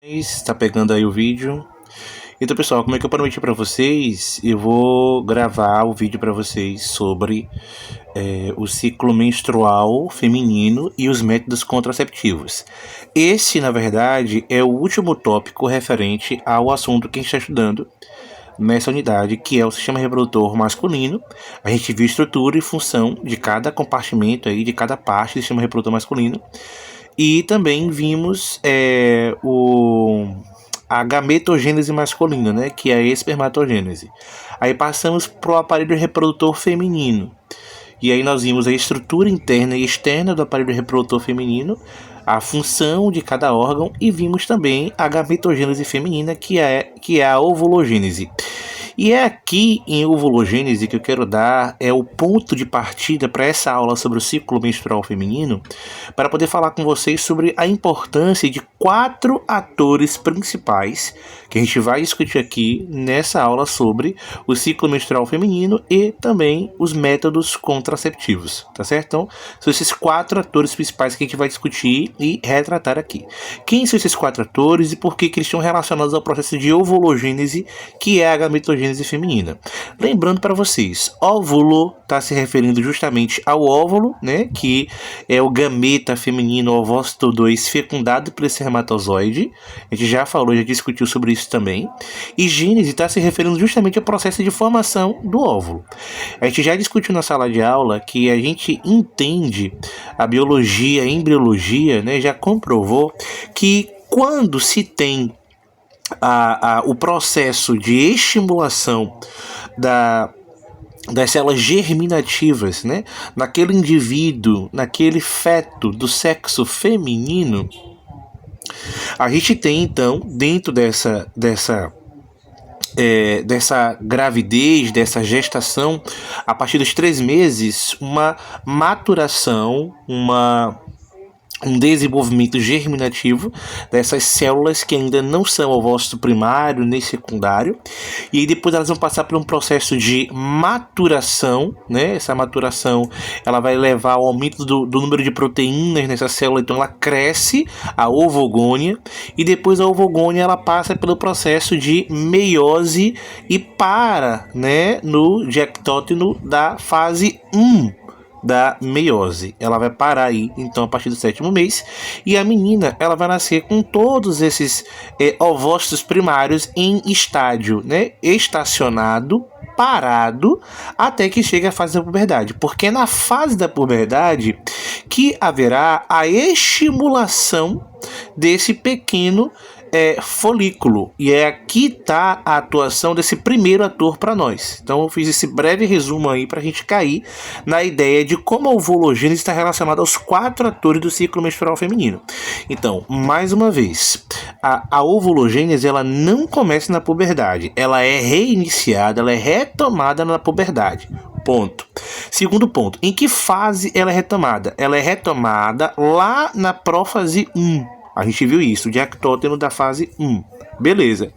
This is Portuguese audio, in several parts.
Está pegando aí o vídeo. Então, pessoal, como é que eu prometi para vocês, eu vou gravar o vídeo para vocês sobre o ciclo menstrual feminino e os métodos contraceptivos. Esse, na verdade, é o último tópico referente ao assunto que a gente está estudando nessa unidade, que é o sistema reprodutor masculino. A gente viu estrutura e função de cada compartimento aí, de cada parte do sistema reprodutor masculino. E também vimos a gametogênese masculina, né, que é a espermatogênese. Aí passamos para o aparelho reprodutor feminino. E aí nós vimos a estrutura interna e externa do aparelho reprodutor feminino, a função de cada órgão, e vimos também a gametogênese feminina, que é a ovulogênese. E é aqui em ovulogênese que eu quero dar o ponto de partida para essa aula sobre o ciclo menstrual feminino, para poder falar com vocês sobre a importância de 4 atores principais que a gente vai discutir aqui nessa aula sobre o ciclo menstrual feminino e também os métodos contraceptivos, tá certo? Então, são esses 4 atores principais que a gente vai discutir e retratar aqui. Quem são esses 4 atores e por que eles estão relacionados ao processo de ovulogênese, que é a gametogênese feminina? Lembrando para vocês, óvulo está se referindo justamente ao óvulo, né, que é o gameta feminino, o ovócito 2, fecundado pelo espermatozoide. A gente já falou, já discutiu sobre isso também. E gênese está se referindo justamente ao processo de formação do óvulo. A gente já discutiu na sala de aula que a gente entende a biologia, a embriologia, né, já comprovou que quando se tem o processo de estimulação das células germinativas, né, naquele indivíduo, naquele feto do sexo feminino, a gente tem então, dentro dessa gravidez, dessa gestação, a partir dos 3 meses, uma maturação, um desenvolvimento germinativo dessas células que ainda não são ovócito primário nem secundário, e aí depois elas vão passar por um processo de maturação, né? Essa maturação ela vai levar ao aumento do número de proteínas nessa célula, então ela cresce, a ovogônia, e depois a ovogônia ela passa pelo processo de meiose e para, né, no diectóteno da fase 1 da meiose. Ela vai parar aí, então, a partir do 7º mês, e a menina, ela vai nascer com todos esses ovócitos primários em estádio, né, estacionado, parado, até que chegue a fase da puberdade, porque é na fase da puberdade que haverá a estimulação desse pequeno folículo, e aqui está a atuação desse primeiro ator para nós. Então eu fiz esse breve resumo aí para a gente cair na ideia de como a ovulogênese está relacionada aos 4 atores do ciclo menstrual feminino. Então, mais uma vez, a ovulogênese ela não começa na puberdade, ela é reiniciada, ela é retomada na puberdade. Ponto. Segundo ponto, em que fase ela é retomada? Ela é retomada lá na prófase 1. A gente viu isso, o diectóteno da fase 1. Beleza.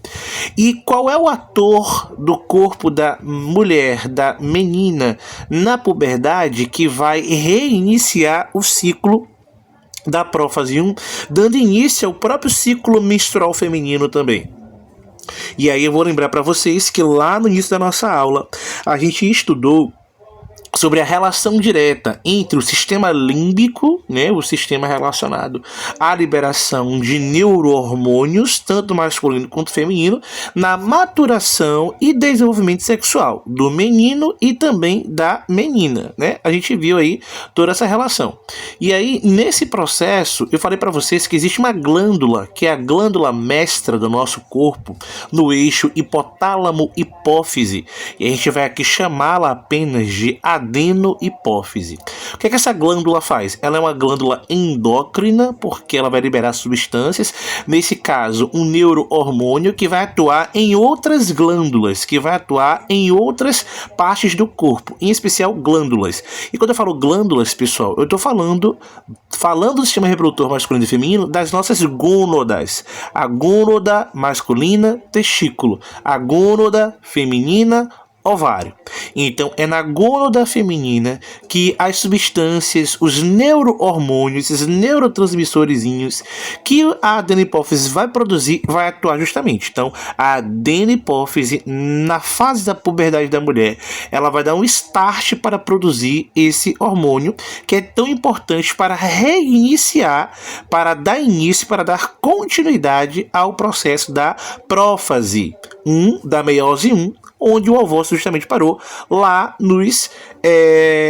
E qual é o ator do corpo da mulher, da menina, na puberdade que vai reiniciar o ciclo da prófase 1, dando início ao próprio ciclo menstrual feminino também? E aí eu vou lembrar para vocês que lá no início da nossa aula a gente estudou sobre a relação direta entre o sistema límbico, né, o sistema relacionado à liberação de neurohormônios, tanto masculino quanto feminino, na maturação e desenvolvimento sexual do menino e também da menina, né? A gente viu aí toda essa relação. E aí, nesse processo, eu falei para vocês que existe uma glândula, que é a glândula mestra do nosso corpo, no eixo hipotálamo-hipófise, e a gente vai aqui chamá-la apenas de adenohipófise. O que é que essa glândula faz? Ela é uma glândula endócrina, porque ela vai liberar substâncias, nesse caso um neurohormônio que vai atuar em outras glândulas, que vai atuar em outras partes do corpo, em especial glândulas. E quando eu falo glândulas, pessoal, eu estou falando do sistema reprodutor masculino e feminino, das nossas gônadas. A gônada masculina, testículo. A gônada feminina, ovário. Então é na gônada feminina que as substâncias, os neurohormônios, esses neurotransmissorezinhos que a adenopófise vai produzir, vai atuar justamente. Então a adenopófise, na fase da puberdade da mulher, ela vai dar um start para produzir esse hormônio que é tão importante para reiniciar, para dar início, para dar continuidade ao processo da prófase da meiose 1, onde o ovócito justamente parou lá nos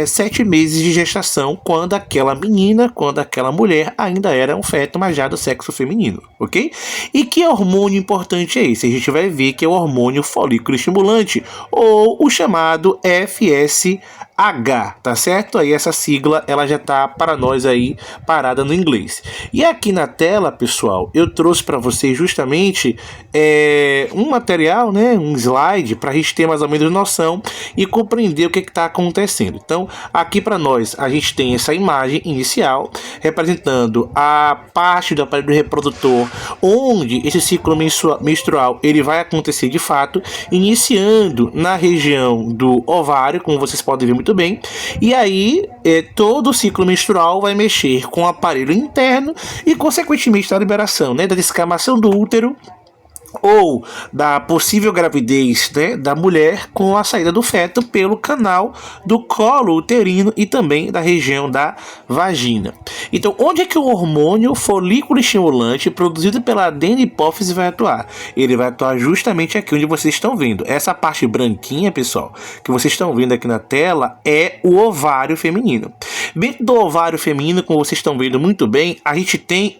7 meses de gestação, quando aquela menina, quando aquela mulher ainda era um feto, mas já do sexo feminino, ok? E que hormônio importante é esse? A gente vai ver que é o hormônio folículo estimulante, ou o chamado FSH, tá certo? Aí essa sigla, ela já tá para nós aí parada no inglês. E aqui na tela, pessoal, eu trouxe para vocês justamente um material, né, um slide, para a gente ter mais ou menos noção e compreender o que está acontecendo. Então, aqui para nós, a gente tem essa imagem inicial representando a parte do aparelho reprodutor onde esse ciclo menstrual ele vai acontecer de fato, iniciando na região do ovário, como vocês podem ver muito bem, e aí todo o ciclo menstrual vai mexer com o aparelho interno e consequentemente da liberação, né, da descamação do útero ou da possível gravidez, né, da mulher, com a saída do feto pelo canal do colo uterino e também da região da vagina. Então, onde é que o hormônio folículo estimulante produzido pela adenopófise vai atuar? Ele vai atuar justamente aqui onde vocês estão vendo. Essa parte branquinha, pessoal, que vocês estão vendo aqui na tela, é o ovário feminino. Dentro do ovário feminino, como vocês estão vendo muito bem, a gente tem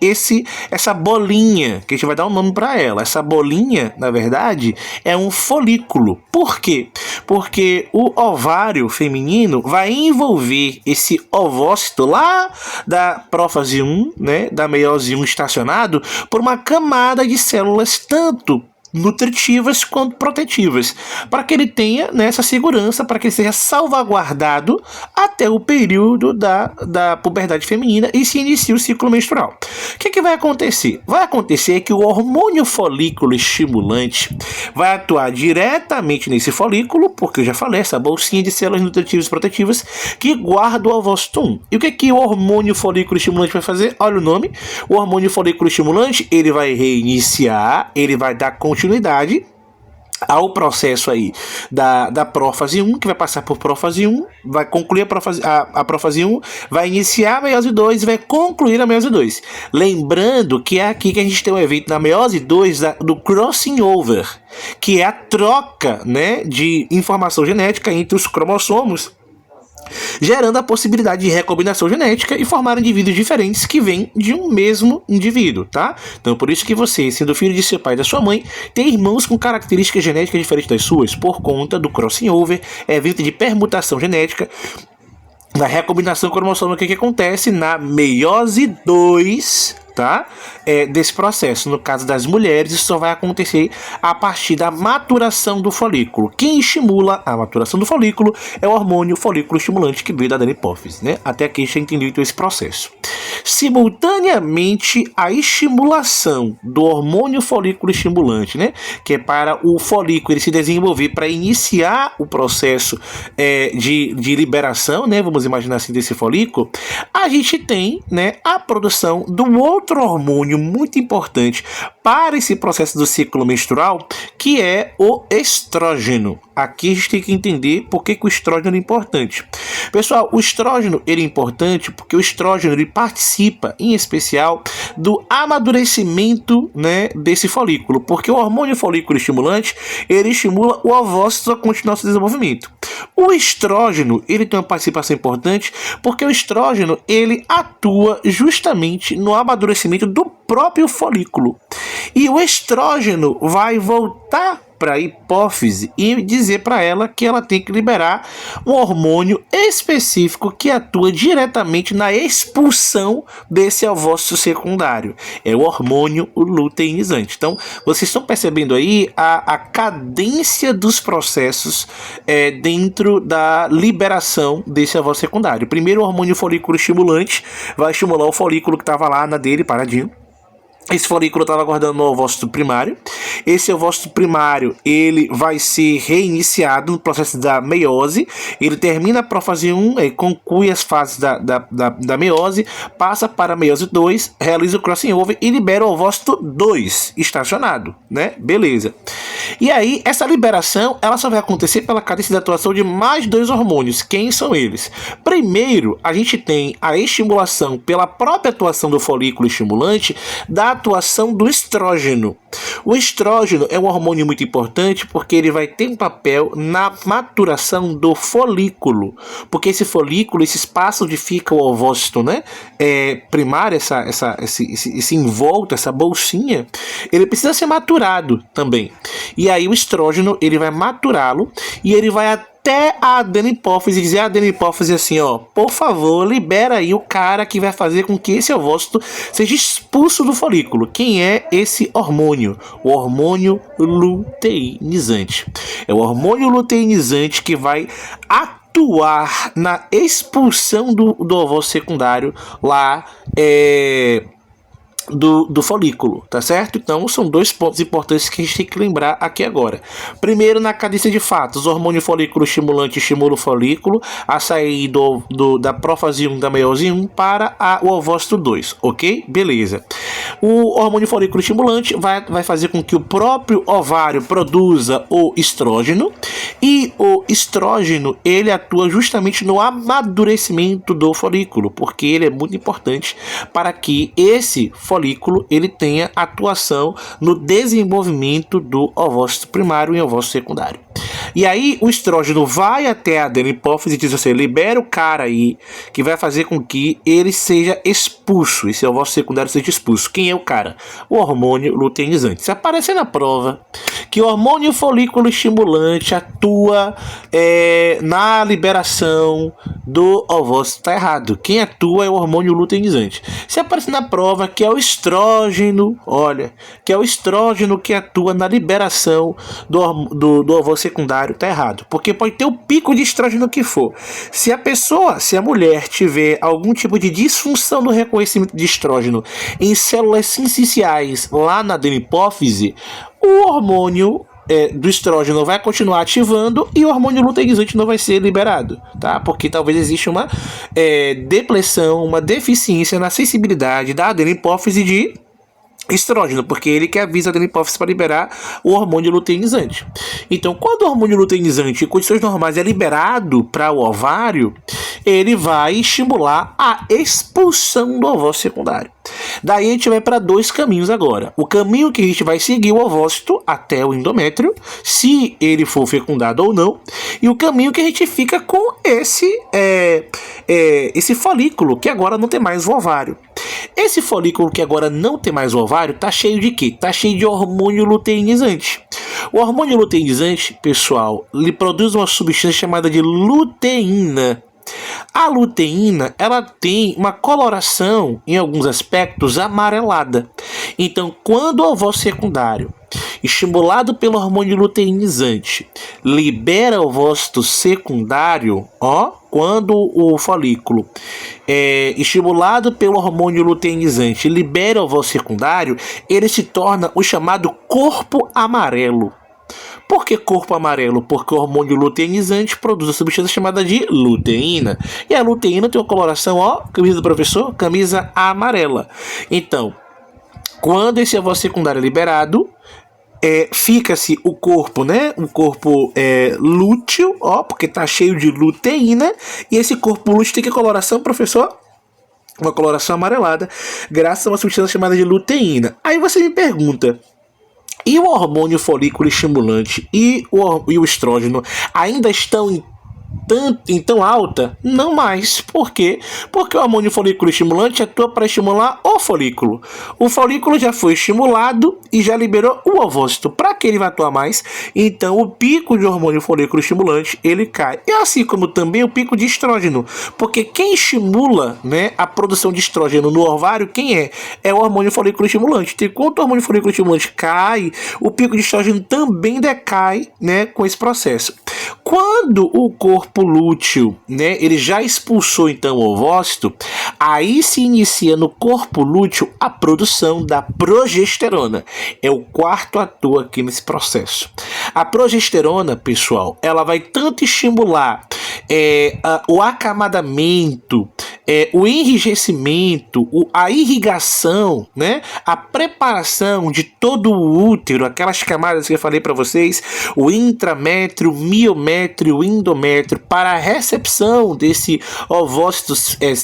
essa bolinha, que a gente vai dar um nome para ela. Essa bolinha, na verdade, é um folículo. Por quê? Porque o ovário feminino vai envolver esse ovócito lá da prófase 1, né, da meiose 1 estacionado, por uma camada de células tanto nutritivas quanto protetivas, para que ele tenha, né, essa segurança, para que ele seja salvaguardado até o período da puberdade feminina e se inicie o ciclo menstrual. O que vai acontecer? Vai acontecer que o hormônio folículo estimulante vai atuar diretamente nesse folículo, porque eu já falei, essa bolsinha de células nutritivas e protetivas que guarda o ovócito 1. E o que o hormônio folículo estimulante vai fazer? Olha o nome. O hormônio folículo estimulante, ele vai reiniciar, ele vai dar continuidade ao processo aí da prófase 1, que vai passar por prófase 1, vai concluir a prófase 1, vai iniciar a meiose 2 e vai concluir a meiose 2. Lembrando que é aqui que a gente tem um evento na meiose 2 do crossing over, que é a troca, né, de informação genética entre os cromossomos, gerando a possibilidade de recombinação genética e formar indivíduos diferentes que vêm de um mesmo indivíduo, tá? Então, por isso que você, sendo filho de seu pai e da sua mãe, tem irmãos com características genéticas diferentes das suas, por conta do crossing over, evento de permutação genética, da recombinação cromossômica que acontece na meiose 2, tá? Desse processo. No caso das mulheres, isso só vai acontecer a partir da maturação do folículo. Quem estimula a maturação do folículo é o hormônio folículo estimulante que veio da adenopófise, né? Até aqui a gente entendeu então esse processo. Simultaneamente, a estimulação do hormônio folículo estimulante, né, que é para o folículo ele se desenvolver para iniciar o processo de liberação, né, vamos imaginar assim, desse folículo, a gente tem, né, a produção do outro hormônio muito importante para esse processo do ciclo menstrual, que é o estrógeno. Aqui a gente tem que entender por que o estrógeno é importante. Pessoal, o estrógeno ele é importante porque o estrógeno ele participa, em especial, do amadurecimento, né, desse folículo, porque o hormônio folículo estimulante ele estimula o ovócito a continuar seu desenvolvimento. O estrógeno ele tem uma participação importante porque o estrógeno ele atua justamente no amadurecimento do próprio folículo. E o estrógeno vai voltar para a hipófise e dizer para ela que ela tem que liberar um hormônio específico que atua diretamente na expulsão desse ovócito secundário. É o hormônio luteinizante. Então, vocês estão percebendo aí a cadência dos processos dentro da liberação desse ovócito secundário. Primeiro, o hormônio folículo estimulante vai estimular o folículo que estava lá na dele, paradinho. Esse folículo estava guardando no ovócito primário. Esse ovócito primário, ele vai ser reiniciado no processo da meiose. Ele termina a prófase 1, conclui as fases da meiose, passa para a meiose 2, realiza o crossing over e libera o ovócito 2, estacionado, né? Beleza. E aí, essa liberação, ela só vai acontecer pela cadência de atuação de mais 2 hormônios. Quem são eles? Primeiro, a gente tem a estimulação pela própria atuação do folículo estimulante da atuação do estrógeno. O estrógeno é um hormônio muito importante porque ele vai ter um papel na maturação do folículo, porque esse folículo, esse espaço onde fica o ovócito, né, primário, esse envolto, essa bolsinha, ele precisa ser maturado também. E aí o estrógeno, ele vai maturá-lo e ele vai até a adenipófise dizer a adenipófise assim, ó, por favor, libera aí o cara que vai fazer com que esse ovócito seja expulso do folículo. Quem é esse hormônio? O hormônio luteinizante. É o hormônio luteinizante que vai atuar na expulsão do ovócito secundário lá, do folículo, tá certo? Então são 2 pontos importantes que a gente tem que lembrar aqui agora. Primeiro, na cadência de fatos, o hormônio folículo estimulante estimula o folículo a sair da prófase 1 da meiose 1 para o ovócito 2, ok? Beleza. O hormônio folículo estimulante vai fazer com que o próprio ovário produza o estrógeno, e o estrógeno, ele atua justamente no amadurecimento do folículo, porque ele é muito importante para que esse folículo ele tenha atuação no desenvolvimento do ovócito primário e ovócito secundário. E aí o estrógeno vai até a adenipófise e diz assim, libera o cara aí, que vai fazer com que ele seja expulso, esse ovócito secundário seja expulso. Quem é o cara? O hormônio luteinizante. Se aparecer na prova que o hormônio folículo estimulante atua na liberação do ovócito, tá errado. Quem atua é o hormônio luteinizante. Se aparecer na prova que é o estrógeno, olha, que é o estrógeno que atua na liberação do ovócito secundário, tá errado, porque pode ter o pico de estrógeno que for. Se a mulher tiver algum tipo de disfunção no reconhecimento de estrógeno em células sinciciais lá na adenipófise, o hormônio do estrógeno vai continuar ativando e o hormônio luteinizante não vai ser liberado, tá? Porque talvez exista uma depressão, uma deficiência na sensibilidade da adenipófise de estrógeno, porque ele que avisa a adenipófise para liberar o hormônio luteinizante. Então, quando o hormônio luteinizante em condições normais é liberado para o ovário, ele vai estimular a expulsão do ovócito secundário. Daí a gente vai para 2 caminhos agora. O caminho que a gente vai seguir o ovócito até o endométrio, se ele for fecundado ou não, e o caminho que a gente fica com esse folículo que agora não tem mais o ovário. Esse folículo que agora não tem mais o ovário tá cheio de quê? Tá cheio de hormônio luteinizante. O hormônio luteinizante, pessoal, ele produz uma substância chamada de luteína. A luteína, ela tem uma coloração, em alguns aspectos, amarelada. Então, quando o ovócito secundário, estimulado pelo hormônio luteinizante, libera o ovócito secundário, quando o folículo estimulado pelo hormônio luteinizante libera o ovócito secundário, ele se torna o chamado corpo amarelo. Por que corpo amarelo? Porque o hormônio luteinizante produz a substância chamada de luteína. E a luteína tem uma coloração, camisa do professor, camisa amarela. Então, quando esse ovócito secundário é liberado, fica-se o corpo, né? Um corpo lúteo, porque está cheio de luteína. E esse corpo lúteo tem que coloração, professor? Uma coloração amarelada, graças a uma substância chamada de luteína. Aí você me pergunta, e o hormônio folículo estimulante e o estrógeno ainda estão em tão alta? Não mais. Por quê? Porque o hormônio folículo estimulante atua para estimular o folículo. O folículo já foi estimulado e já liberou o ovócito. Para que ele vai atuar mais? Então o pico de hormônio folículo estimulante ele cai. E assim como também o pico de estrógeno. Porque quem estimula, né, a produção de estrógeno no ovário, quem é? É o hormônio folículo estimulante. Então, enquanto o hormônio folículo estimulante cai, o pico de estrógeno também decai, né, com esse processo. Quando o corpo lúteo, né, ele já expulsou então o ovócito, aí se inicia no corpo lúteo a produção da progesterona. É o quarto ator aqui nesse processo. A progesterona, pessoal, ela vai tanto estimular o acamadamento, o enrijecimento, a irrigação, né? A preparação de todo o útero, aquelas camadas que eu falei para vocês, o intramétrio, miométrio, endométrio, para a recepção desse ovócito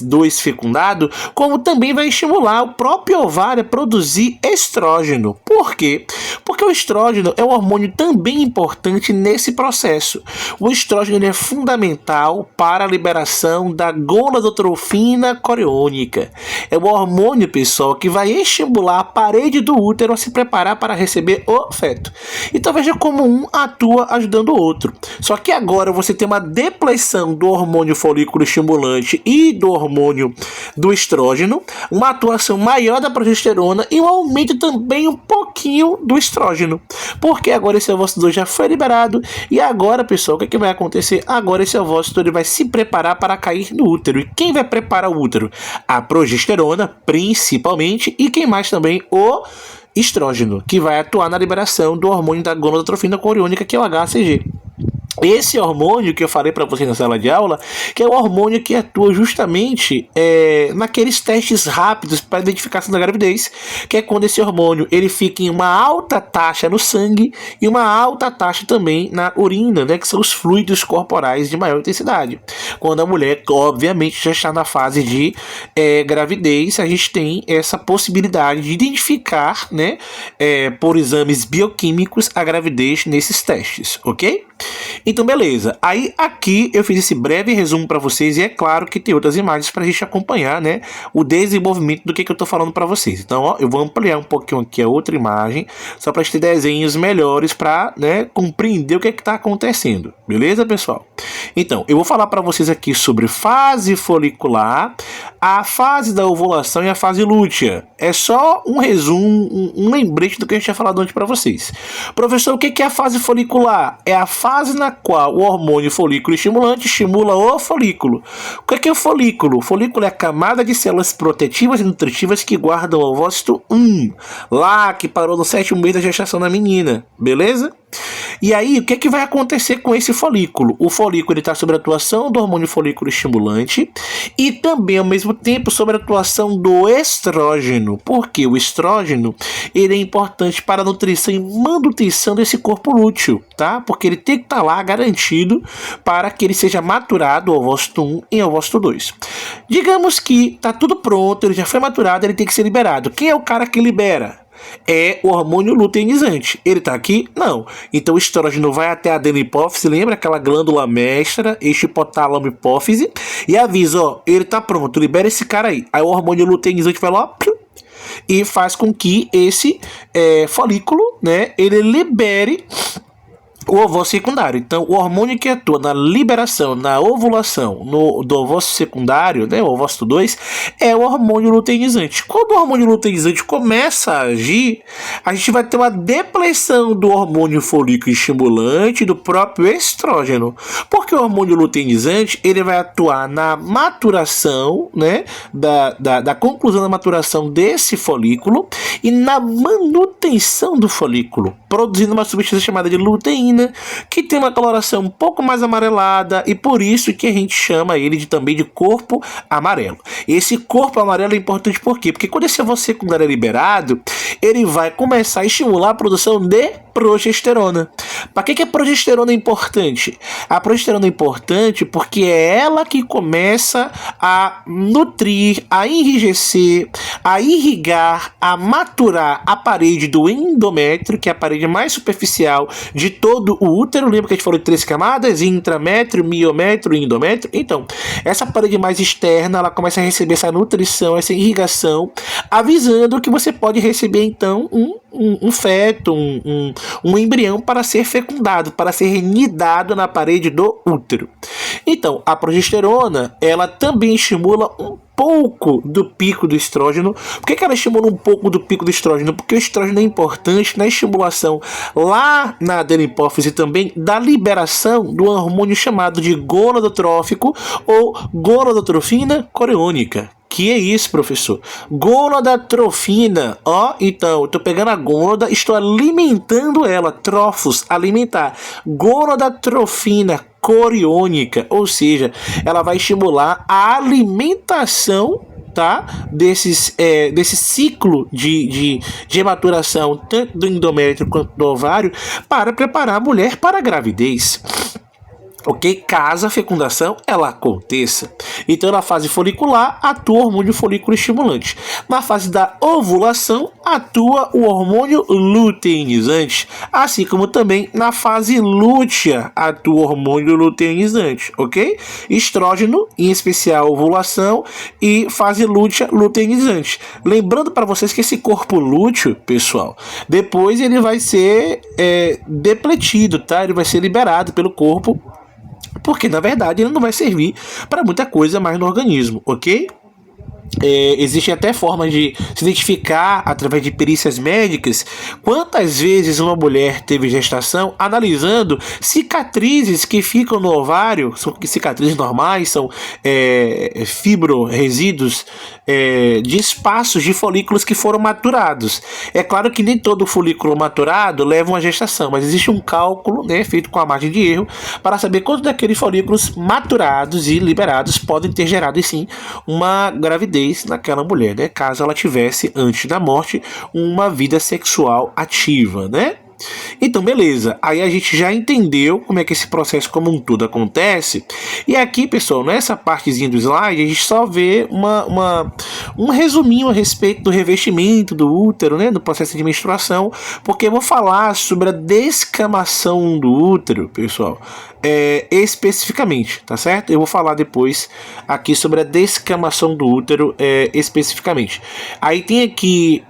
2 fecundado, como também vai estimular o próprio ovário a produzir estrógeno. Por quê? Porque o estrógeno é um hormônio também importante nesse processo. O estrógeno é fundamental para a liberação da gonadotrofina coriônica. É o hormônio, pessoal, que vai estimular a parede do útero a se preparar para receber o feto. Então veja como um atua ajudando o outro. Só que agora você tem uma depleção do hormônio folículo estimulante e do hormônio do estrógeno, uma atuação maior da progesterona e um aumento também um pouquinho do estrógeno. Porque agora esse ovócito 2 já foi liberado e agora, pessoal, o que vai acontecer? Agora esse ovócito ele vai se preparar para cair no útero. E quem vai preparar o útero? A progesterona, principalmente, e quem mais também? O estrógeno, que vai atuar na liberação do hormônio da gonadotrofina coriônica, que é o HCG. Esse hormônio que eu falei para vocês na sala de aula, que é o hormônio que atua justamente naqueles testes rápidos para identificação da gravidez, que é quando esse hormônio ele fica em uma alta taxa no sangue e uma alta taxa também na urina, né, que são os fluidos corporais de maior intensidade. Quando a mulher, obviamente, já está na fase de gravidez, a gente tem essa possibilidade de identificar, né, por exames bioquímicos, a gravidez nesses testes, ok? Então, beleza. Aí, aqui eu fiz esse breve resumo para vocês e é claro que tem outras imagens para a gente acompanhar, né, o desenvolvimento do que eu tô falando para vocês. Então, ó, eu vou ampliar um pouquinho aqui a outra imagem, só para ter desenhos melhores para, né, compreender o que está acontecendo. Beleza, pessoal? Então, eu vou falar para vocês aqui sobre fase folicular, a fase da ovulação e a fase lútea. É só um resumo, um lembrete do que a gente tinha falado antes para vocês. Professor, o que é a fase folicular? É a fase na qual o hormônio folículo estimulante estimula o folículo. O que é o folículo? O folículo é a camada de células protetivas e nutritivas que guardam o ovócito 1, lá que parou no 7º mês da gestação da menina, beleza? E aí, o que vai acontecer com esse folículo? O folículo está sob a atuação do hormônio folículo estimulante e também, ao mesmo tempo, sob a atuação do estrógeno. Porque o estrógeno ele é importante para a nutrição e manutenção desse corpo lúteo, tá? Porque ele tem que estar lá garantido para que ele seja maturado, o ovócito 1 e o ovócito 2. Digamos que está tudo pronto, ele já foi maturado, ele tem que ser liberado. Quem é o cara que libera? É o hormônio luteinizante. Ele tá aqui? Não. Então o estrógeno vai até a adenopófise, lembra aquela glândula mestra, este hipotálamo hipófise, e avisa, ó, ele tá pronto, libera esse cara aí. Aí o hormônio luteinizante vai lá e faz com que esse folículo, né, ele libere o ovócito secundário. Então, o hormônio que atua na liberação, na ovulação do ovócito secundário, né, o ovócito 2, é o hormônio luteinizante. Quando o hormônio luteinizante começa a agir, a gente vai ter uma depleção do hormônio folículo estimulante do próprio estrógeno. Porque o hormônio luteinizante, ele vai atuar na maturação, né, da conclusão da maturação desse folículo e na manutenção do folículo, produzindo uma substância chamada de luteína, que tem uma coloração um pouco mais amarelada e por isso que a gente chama ele também de corpo amarelo. Esse corpo amarelo é importante por quê? Porque quando esse ovócito secundário é liberado, ele vai começar a estimular a produção de progesterona. Para que a progesterona é importante? A progesterona é importante porque é ela que começa a nutrir, a enrijecer, a irrigar, a maturar a parede do endométrio, que é a parede mais superficial de todo o útero. Lembra que a gente falou de 3 camadas? Intramétrio, miométrio e endométrio? Então, essa parede mais externa, ela começa a receber essa nutrição, essa irrigação, avisando que você pode receber, então, um um feto, um embrião para ser fecundado, para ser nidado na parede do útero. Então, a progesterona, ela também estimula um pouco do pico do estrógeno. Por que ela estimula um pouco do pico do estrógeno? Porque o estrógeno é importante na estimulação lá na adenipófise também da liberação do hormônio chamado de gonadotrófico ou gonadotrofina coriônica. Que é isso, professor? Gonadotrofina. Ó, então, eu tô pegando a gônada, estou alimentando ela. Trófos, alimentar. Gonadotrofina coriônica, ou seja, ela vai estimular a alimentação, tá, desse ciclo de maturação, tanto do endométrio quanto do ovário, para preparar a mulher para a gravidez. Ok? Caso a fecundação ela aconteça. Então, na fase folicular, atua o hormônio folículo estimulante. Na fase da ovulação, atua o hormônio luteinizante. Assim como também na fase lútea, atua o hormônio luteinizante. Ok? Estrógeno, em especial ovulação, e fase lútea, luteinizante. Lembrando para vocês que esse corpo lúteo, pessoal, depois ele vai ser depletido, tá? Ele vai ser liberado pelo corpo, porque na verdade ele não vai servir para muita coisa mais no organismo, ok? Existem até formas de se identificar através de perícias médicas quantas vezes uma mulher teve gestação, analisando cicatrizes que ficam no ovário. São cicatrizes normais, são fibroresíduos de espaços de folículos que foram maturados. É claro que nem todo folículo maturado leva uma gestação, mas existe um cálculo, né, feito com a margem de erro para saber quantos daqueles folículos maturados e liberados podem ter gerado, sim, uma gravidez naquela mulher, né? Caso ela tivesse, antes da morte, uma vida sexual ativa, né? Então, beleza. Aí a gente já entendeu como é que esse processo como um todo acontece. E aqui, pessoal, nessa partezinha do slide, a gente só vê um resuminho a respeito do revestimento do útero, né? Do processo de menstruação. Porque eu vou falar sobre a descamação do útero, pessoal, especificamente, tá certo? Eu vou falar depois aqui sobre a descamação do útero especificamente. Aí tem aqui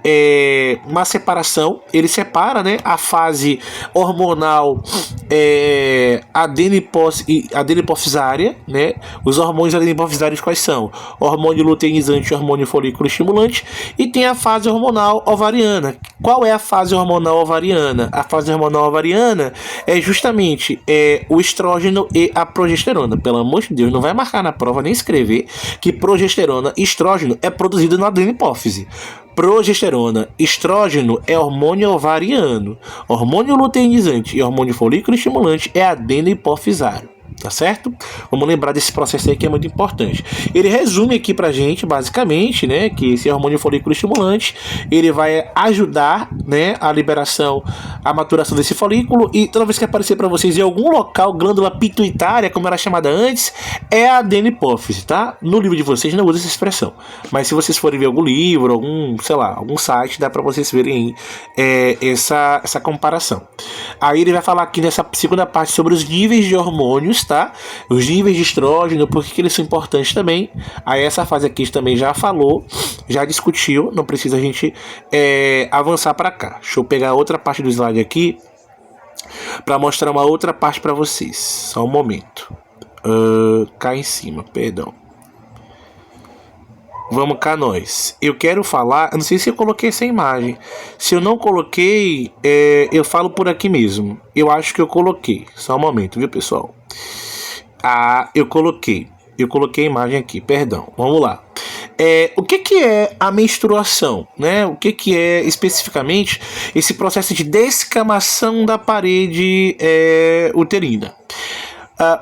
uma separação. Ele separa, né, a fase hormonal adenipofisária, né? Os hormônios adenipofisários quais são? Hormônio luteinizante e hormônio folículo estimulante. E tem a fase hormonal ovariana. Qual é a fase hormonal ovariana? A fase hormonal ovariana é justamente o estrógeno e a progesterona. Pelo amor de Deus, não vai marcar na prova nem escrever que progesterona e estrógeno é produzido na adenipófise. Progesterona, estrógeno é hormônio ovariano. Hormônio luteinizante e hormônio folículo estimulante é adenohipofisário. Tá certo? Vamos lembrar desse processo aí que é muito importante. Ele resume aqui pra gente, basicamente, né, que esse hormônio folículo estimulante, ele vai ajudar, né, a liberação, a maturação desse folículo, e toda vez que aparecer para vocês em algum local, glândula pituitária, como era chamada antes, é a adenipófise, tá? No livro de vocês não usa essa expressão, mas se vocês forem ver algum livro, algum site, dá para vocês verem essa comparação. Aí ele vai falar aqui nessa segunda parte sobre os níveis de hormônios, tá? Os níveis de estrógeno, por que eles são importantes também. Aí essa fase aqui a gente também já falou, já discutiu, não precisa a gente avançar para cá. Deixa eu pegar outra parte do slide aqui para mostrar uma outra parte para vocês. Só um momento. Cá em cima, perdão. Vamos cá nós. Eu quero falar, eu não sei se eu coloquei essa imagem. Se eu não coloquei, eu falo por aqui mesmo. Eu acho que eu coloquei. Só um momento, viu, pessoal? Eu coloquei a imagem aqui, perdão. Vamos lá. O que é a menstruação, né? O que é especificamente esse processo de descamação da parede uterina?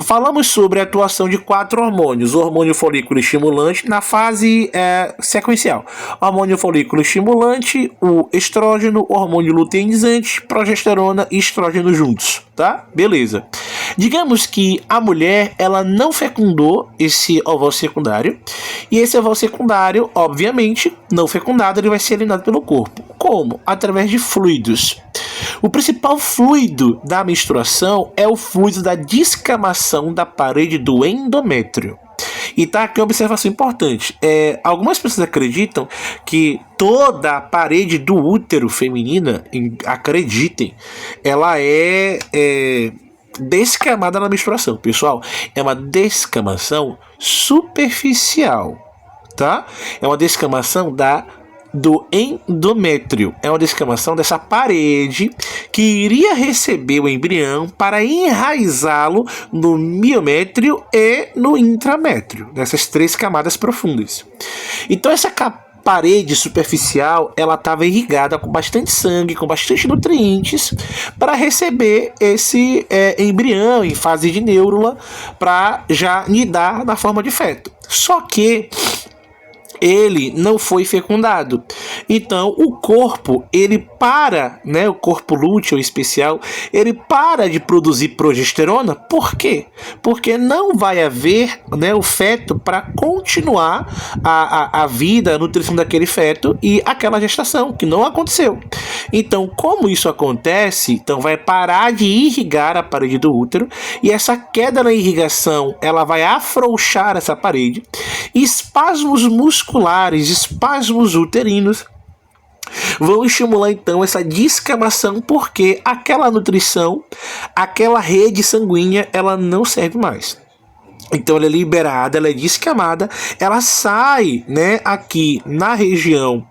Falamos sobre a atuação de 4 hormônios: o hormônio folículo estimulante na fase sequencial, hormônio folículo estimulante, o estrógeno, hormônio luteinizante, progesterona e estrógeno juntos, tá? Beleza. Digamos que a mulher, ela não fecundou esse ovário secundário, e esse ovário secundário, obviamente, não fecundado, ele vai ser eliminado pelo corpo. Como? Através de fluidos. O principal fluido da menstruação é o fluido da descamação da parede do endométrio. E tá aqui uma observação importante. Algumas pessoas acreditam que toda a parede do útero feminina, acreditem, ela é descamada na menstruação. Pessoal, é uma descamação superficial, tá? É uma descamação do endométrio. É uma descamação dessa parede que iria receber o embrião para enraizá-lo no miométrio e no intramétrio, nessas 3 camadas profundas. Então essa parede superficial, ela estava irrigada com bastante sangue, com bastante nutrientes para receber esse embrião em fase de neurula para já nidar na forma de feto. Só que ele não foi fecundado. Então o corpo, ele para, né, o corpo lúteo especial, ele para de produzir progesterona. Por quê? Porque não vai haver, né, o feto para continuar a vida, a nutrição daquele feto e aquela gestação, que não aconteceu. Então, como isso acontece, então vai parar de irrigar a parede do útero, e essa queda na irrigação, ela vai afrouxar essa parede, e espasmos musculares, espasmos uterinos vão estimular então essa descamação, porque aquela nutrição, aquela rede sanguínea, ela não serve mais. Então ela é liberada, ela é descamada, ela sai, né, aqui na região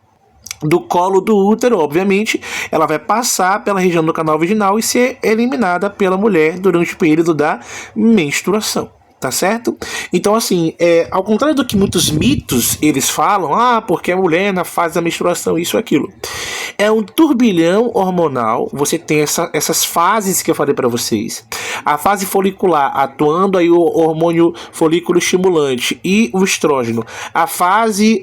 do colo do útero, obviamente, ela vai passar pela região do canal vaginal e ser eliminada pela mulher durante o período da menstruação. Tá certo? Então, assim, ao contrário do que muitos mitos eles falam, porque a mulher na fase da menstruação, isso, aquilo. É um turbilhão hormonal. Você tem essas fases que eu falei para vocês. A fase folicular, atuando aí o hormônio folículo estimulante e o estrógeno. A fase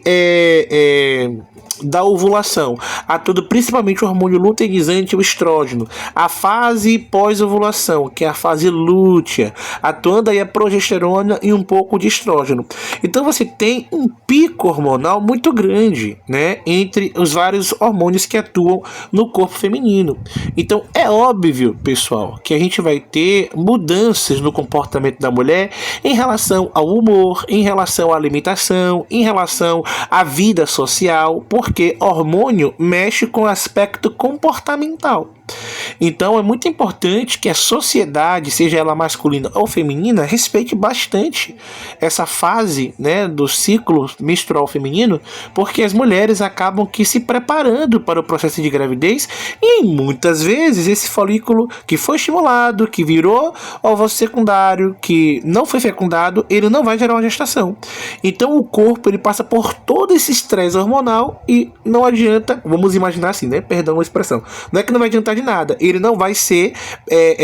da ovulação, atuando principalmente o hormônio luteinizante e o estrógeno. A fase pós-ovulação, que é a fase lútea, atuando aí a progesterona e um pouco de estrógeno. Então você tem um pico hormonal muito grande, né, entre os vários hormônios que atuam no corpo feminino. Então é óbvio, pessoal, que a gente vai ter mudanças no comportamento da mulher em relação ao humor, em relação à alimentação, em relação à vida social, porque hormônio mexe com o aspecto comportamental. Então é muito importante que a sociedade, seja ela masculina ou feminina, respeite bastante essa fase, né, do ciclo menstrual feminino, porque as mulheres acabam que se preparando para o processo de gravidez e muitas vezes esse folículo que foi estimulado, que virou óvulo secundário, que não foi fecundado, ele não vai gerar uma gestação. Então o corpo, ele passa por todo esse estresse hormonal e não adianta, vamos imaginar assim, né, perdão a expressão, não é que não vai adiantar de nada, ele não vai ser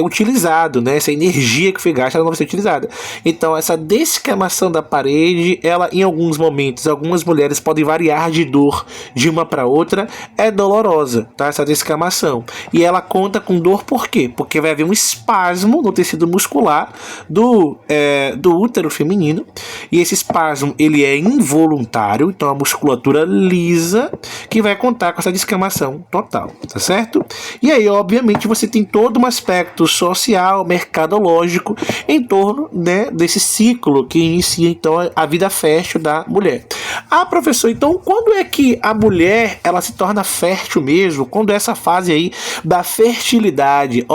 utilizado, né? Essa energia que foi gasta, ela não vai ser utilizada. Então essa descamação da parede, ela em alguns momentos, algumas mulheres podem variar de dor de uma para outra, é dolorosa, tá? Essa descamação, e ela conta com dor por quê? Porque vai haver um espasmo no tecido muscular do útero feminino, e esse espasmo, ele é involuntário, então a musculatura lisa que vai contar com essa descamação total, tá certo? E aí, obviamente, você tem todo um aspecto social, mercadológico em torno, né, desse ciclo que inicia então a vida fértil da mulher. Professor, então quando é que a mulher ela se torna fértil mesmo? Quando é essa fase aí da fertilidade?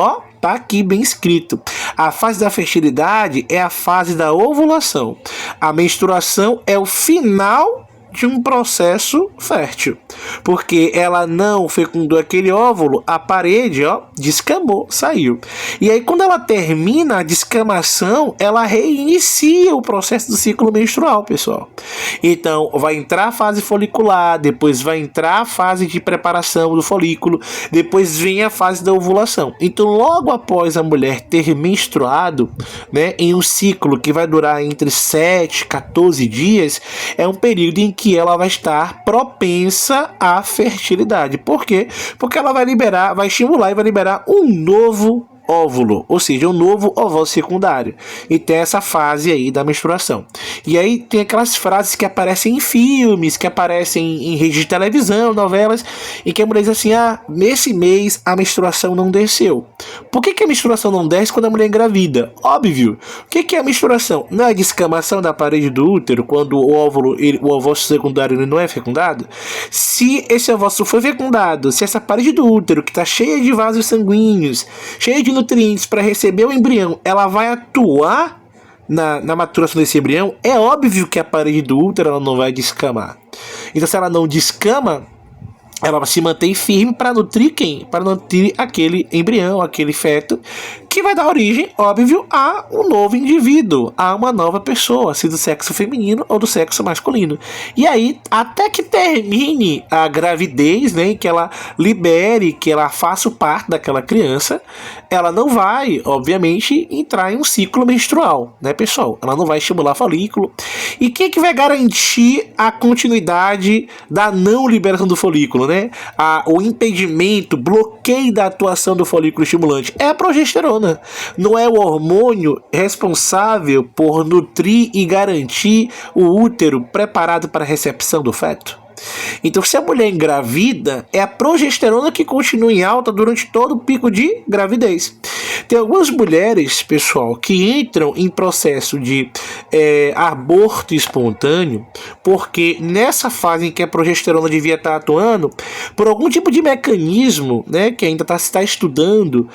Tá aqui bem escrito. A fase da fertilidade é a fase da ovulação. A menstruação é o final de um processo fértil, porque ela não fecundou aquele óvulo, a parede, descamou, saiu. E aí quando ela termina a descamação, ela reinicia o processo do ciclo menstrual, pessoal. Então vai entrar a fase folicular, depois vai entrar a fase de preparação do folículo, depois vem a fase da ovulação. Então logo após a mulher ter menstruado, né, em um ciclo que vai durar entre 7 e 14 dias, é um período em que ela vai estar propensa à fertilidade. Por quê? Porque ela vai estimular e vai liberar um novo óvulo, ou seja, um novo óvulo secundário. E tem essa fase aí da menstruação. E aí tem aquelas frases que aparecem em filmes, que aparecem em redes de televisão, novelas, em que a mulher diz assim: nesse mês a menstruação não desceu. Por que a menstruação não desce quando a mulher engravida? Óbvio. O que é a menstruação? Não é a descamação da parede do útero quando o ovócito secundário ele não é fecundado? Se esse ovócito foi fecundado, se essa parede do útero que está cheia de vasos sanguíneos, cheia de nutrientes para receber o embrião, ela vai atuar na maturação desse embrião, é óbvio que a parede do útero ela não vai descamar. Então, se ela não descama, ela se mantém firme para nutrir quem? Para nutrir aquele embrião, aquele feto, que vai dar origem, óbvio, a um novo indivíduo, a uma nova pessoa, se do sexo feminino ou do sexo masculino. E aí, até que termine a gravidez, né, que ela libere, que ela faça parte daquela criança, ela não vai, obviamente, entrar em um ciclo menstrual, né, pessoal? Ela não vai estimular folículo. E quem é que vai garantir a continuidade da não liberação do folículo, né? O impedimento, bloqueio da atuação do folículo estimulante é a progesterona. Não é o hormônio responsável por nutrir e garantir o útero preparado para a recepção do feto? Então, se a mulher engravida, é a progesterona que continua em alta durante todo o pico de gravidez. Tem algumas mulheres, pessoal, que entram em processo de aborto espontâneo, porque nessa fase em que a progesterona devia estar atuando, por algum tipo de mecanismo, né, que ainda está estudando,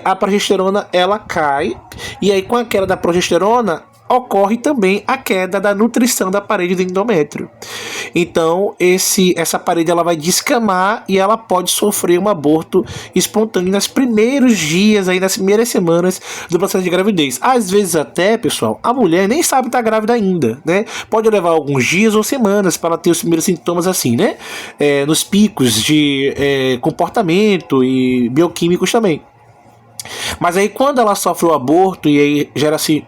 a progesterona ela cai, e aí com a queda da progesterona, ocorre também a queda da nutrição da parede do endométrio. Então, essa parede ela vai descamar e ela pode sofrer um aborto espontâneo nos primeiros dias, aí, nas primeiras semanas do processo de gravidez. Às vezes até, pessoal, a mulher nem sabe estar grávida ainda, né? Pode levar alguns dias ou semanas para ela ter os primeiros sintomas assim, né? Nos picos de comportamento e bioquímicos também. Mas aí quando ela sofre o aborto e aí gera-se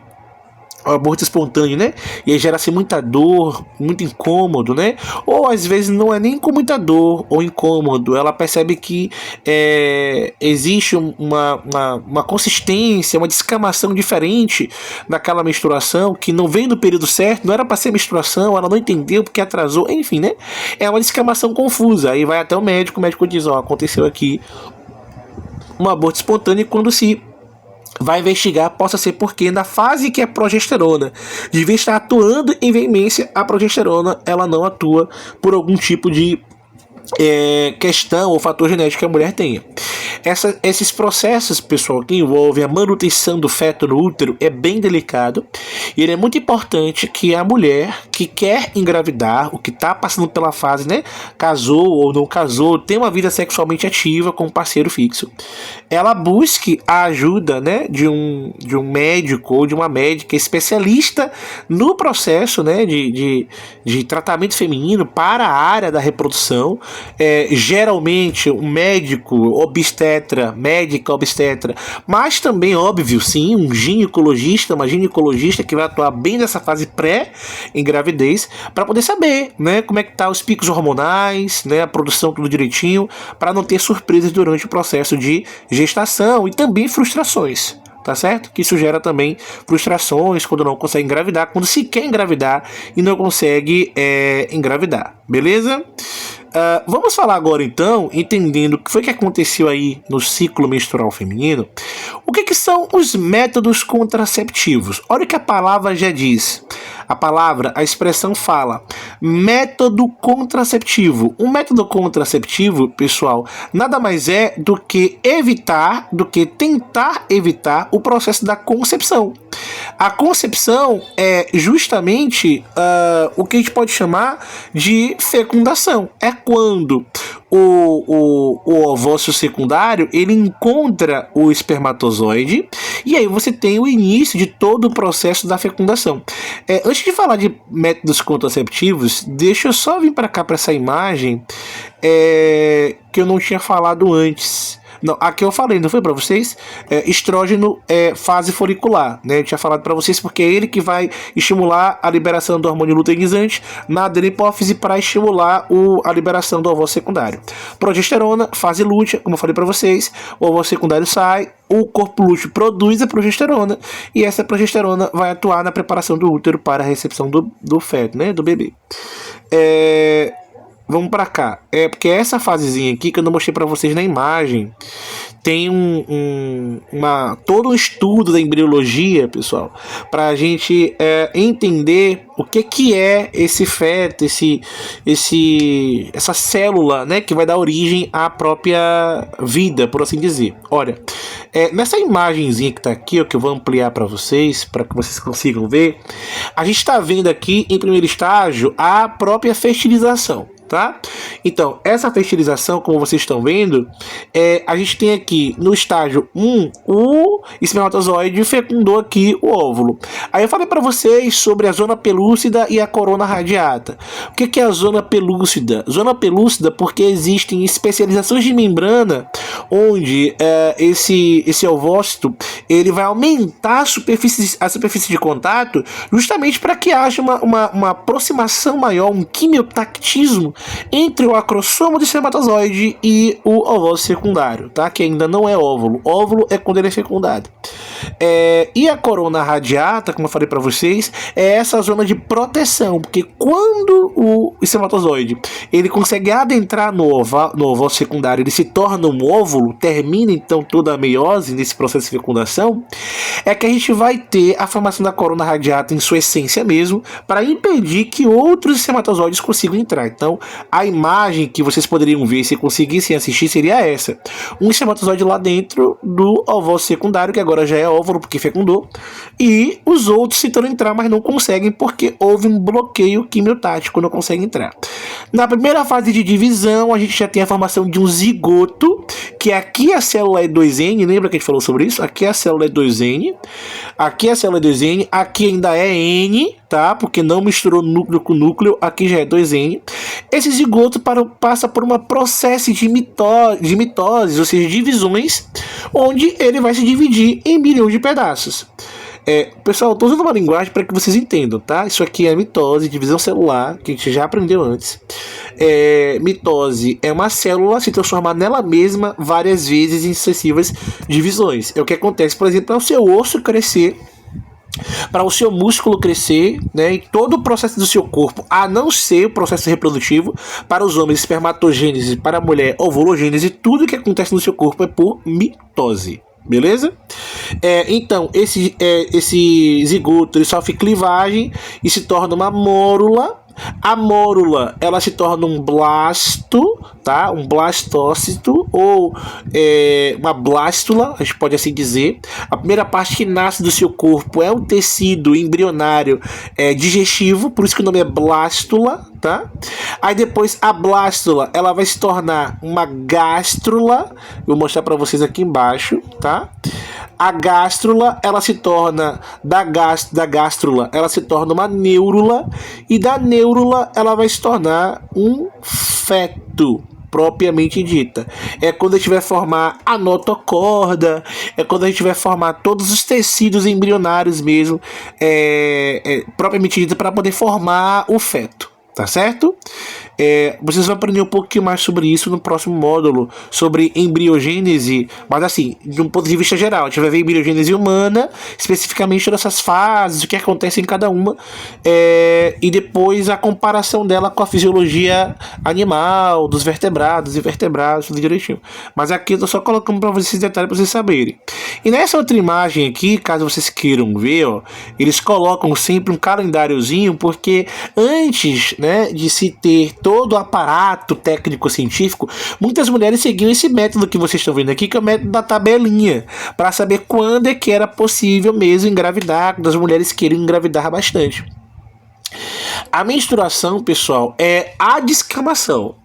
o aborto espontâneo, né? E aí gera-se muita dor, muito incômodo, né? Ou às vezes não é nem com muita dor ou incômodo, ela percebe que existe uma consistência, uma descamação diferente daquela menstruação, que não vem do período certo, não era para ser menstruação, ela não entendeu porque atrasou, enfim, né? É uma descamação confusa, aí vai até o médico diz, ó, aconteceu aqui um aborto espontâneo, e quando se vai investigar, possa ser porque na fase que a progesterona devia estar atuando em veemência, a progesterona ela não atua por algum tipo de questão ou fator genético que a mulher tenha. Esses processos, pessoal, que envolvem a manutenção do feto no útero é bem delicado, e ele é muito importante que a mulher que quer engravidar, o que está passando pela fase, né, casou ou não casou, tem uma vida sexualmente ativa com um parceiro fixo, ela busque a ajuda, né, de um médico ou de uma médica especialista no processo, né, de tratamento feminino para a área da reprodução. Geralmente um médica obstetra, mas também, óbvio, sim, uma ginecologista que vai atuar bem nessa fase pré-engravidez, para poder saber, né, como é que tá os picos hormonais, né, a produção tudo direitinho, para não ter surpresas durante o processo de gestação e também frustrações. Tá certo? Que isso gera também frustrações quando não consegue engravidar, quando se quer engravidar e não consegue engravidar, beleza? Vamos falar agora então, entendendo o que foi que aconteceu aí no ciclo menstrual feminino, o que são os métodos contraceptivos. Olha o que a palavra já diz. A expressão fala método contraceptivo. Um método contraceptivo, pessoal, nada mais é do que tentar evitar o processo da concepção. A concepção é justamente o que a gente pode chamar de fecundação. É quando o ovócito secundário ele encontra o espermatozoide e aí você tem o início de todo o processo da fecundação. Antes de falar de métodos contraceptivos, deixa eu só vir para cá para essa imagem que eu não tinha falado antes. Não, aqui eu falei, não foi para vocês? Estrógeno é fase folicular, né? Eu tinha falado para vocês porque é ele que vai estimular a liberação do hormônio luteinizante na adenopófise para estimular a liberação do ovócito secundário. Progesterona, fase lútea, como eu falei para vocês, o ovócito secundário sai, o corpo lúteo produz a progesterona e essa progesterona vai atuar na preparação do útero para a recepção do feto, né? Do bebê. vamos para cá. É porque essa fasezinha aqui que eu não mostrei para vocês na imagem tem todo um estudo da embriologia, pessoal, para a gente entender o que é esse feto, essa célula, né, que vai dar origem à própria vida, por assim dizer. Olha, nessa imagenzinha que está aqui, ó, que eu vou ampliar para vocês que vocês consigam ver, a gente está vendo aqui em primeiro estágio a própria fertilização. Tá? Então, essa fertilização, como vocês estão vendo, a gente tem aqui no estágio 1 o espermatozoide fecundou aqui o óvulo. Aí eu falei para vocês sobre a zona pelúcida e a corona radiata. O que é a zona pelúcida? Zona pelúcida porque existem especializações de membrana onde esse ovócito ele vai aumentar a superfície de contato justamente para que haja uma aproximação maior, um quimiotactismo entre o acrossomo do espermatozoide e o ovócito secundário, tá? Que ainda não é óvulo. Óvulo é quando ele é fecundado. E a corona radiata, como eu falei para vocês, é essa zona de proteção, porque quando o espermatozoide ele consegue adentrar no ovócito secundário, ele se torna um óvulo, termina então toda a meiose nesse processo de fecundação, é que a gente vai ter a formação da corona radiata em sua essência mesmo, para impedir que outros espermatozoides consigam entrar. Então, a imagem que vocês poderiam ver se conseguissem assistir seria essa: um espermatozoide lá dentro do ovócito secundário, que agora já é óvulo porque fecundou, e os outros tentando entrar, mas não conseguem porque houve um bloqueio quimiotático, não conseguem entrar. Na primeira fase de divisão, a gente já tem a formação de um zigoto, que aqui a célula é 2N, lembra que a gente falou sobre isso? Aqui a célula é 2N, aqui a célula é 2N, aqui ainda é N, tá? Porque não misturou núcleo com núcleo, aqui já é 2N. Esse zigoto passa por um processo de mitose, ou seja, divisões, onde ele vai se dividir em milhões de pedaços. Pessoal, estou usando uma linguagem para que vocês entendam, tá? Isso aqui é mitose, divisão celular, que a gente já aprendeu antes. Mitose é uma célula se transformar nela mesma várias vezes em sucessivas divisões. É o que acontece, por exemplo, para o seu osso crescer, para o seu músculo crescer, né, e todo o processo do seu corpo, a não ser o processo reprodutivo, para os homens espermatogênese, para a mulher ovulogênese, tudo que acontece no seu corpo é por mitose. Beleza? Então, esse zigoto ele sofre clivagem e se torna uma mórula. A mórula ela se torna um blasto, tá? Um blastócito ou uma blástula, a gente pode assim dizer. A primeira parte que nasce do seu corpo é um tecido embrionário digestivo, por isso que o nome é blástula, tá? Aí depois a blástula ela vai se tornar uma gástrula, vou mostrar para vocês aqui embaixo, tá? A gástrula ela se torna da gástrula ela se torna uma neurula, e da neurula ela vai se tornar um feto propriamente dita. É quando a gente vai formar a notocorda, é quando a gente vai formar todos os tecidos embrionários mesmo, propriamente dita, para poder formar o feto. Tá certo? Vocês vão aprender um pouquinho mais sobre isso no próximo módulo, sobre embriogênese, mas assim, de um ponto de vista geral. A gente vai ver embriogênese humana, especificamente dessas fases, o que acontece em cada uma, e depois a comparação dela com a fisiologia animal, dos vertebrados e invertebrados, tudo direitinho. Mas aqui eu tô só colocando para vocês esses detalhes para vocês saberem. E nessa outra imagem aqui, caso vocês queiram ver, ó, eles colocam sempre um calendáriozinho, porque antes, né, de se ter todo o aparato técnico-científico, muitas mulheres seguiam esse método que vocês estão vendo aqui, que é o método da tabelinha, para saber quando é que era possível mesmo engravidar, quando as mulheres queriam engravidar bastante. A menstruação, pessoal, é a descamação.